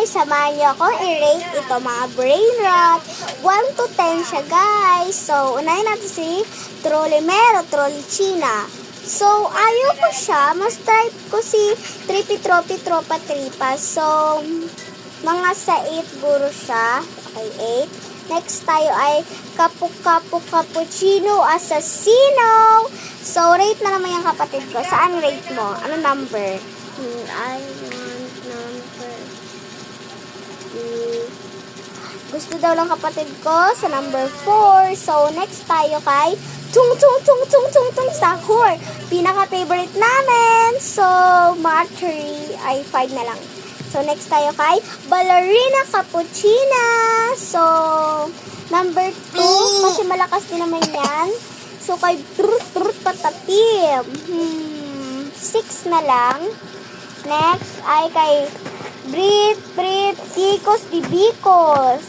guys, samahan niyo ako i-rate ito mga brain rot. 1 to 10 siya guys. So, unahin natin si Trolimero, Trolichina. So, ayaw ko siya. Mas type ko si Trippy Tropa Tripa. So, mga sa 8 guro siya. Okay, 8. Next tayo ay Kapu Cappuccino Assassino. So, rate na naman yung kapatid ko. Saan rate mo? Ano number? I want number. Gusto daw lang kapatid ko sa number 4. So, next tayo kay Tung Sahur. Pinaka-favorite namin. So, mga 3 ay 5 na lang. So, next tayo kay Ballerina Cappuccina. So, number 2. Kasi malakas din naman yan. So, kay Trut Patapim. 6 na lang. Next ay kay Brit Bicos di Bicos.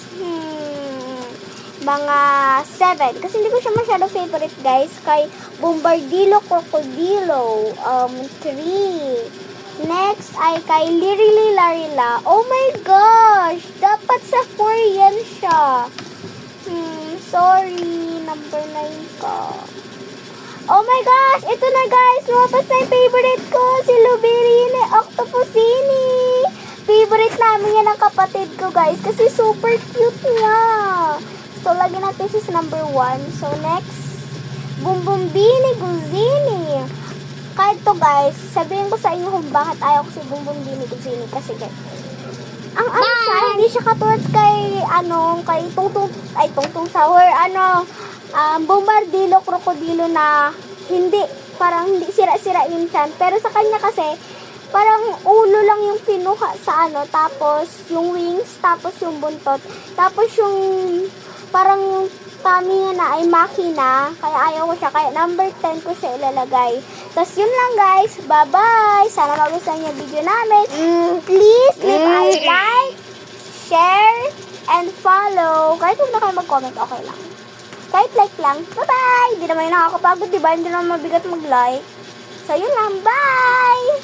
Mga 7. Kasi hindi ko siya masyado favorite guys. Kay Bombardilo Crocodilo. 3. Next ay kay Lirili Larila. Oh my gosh! Dapat sa 4 yan siya. Sorry. Number 9 ka. Oh my gosh! Ito na guys! Lumabas na yung favorite ko! Si Luberine Octopusini! Favorite namin yan ng kapatid ko guys. Kasi super cute niya. So, lagyan natin siya sa number 1. So, next. Bumbumbini Guzini. Kahit to guys, sabihin ko sa inyo kung bakit ayaw ko si Bumbumbini Guzini. Kasi guys, ang siya, hindi siya katulad kay, kay Tungtung Sahur, Bombardilo Crocodilo na hindi, parang hindi sira-sira yung chan. Pero sa kanya kasi, parang ulo lang yung pinuha sa tapos yung wings, tapos yung buntot, tapos yung parang tummy niya na ay makina, kaya ayaw ko siya, kaya number 10 ko siya ilalagay. Tapos yun lang guys, bye-bye! Sana magustuhan niyo yung video namin. Please leave a like, share, and follow. Kahit huwag na kayo mag-comment, okay lang. Kahit like lang. Bye-bye! Hindi naman yung nakakapagod, diba? Hindi naman mabigat mag-like. So, yun lang. Bye!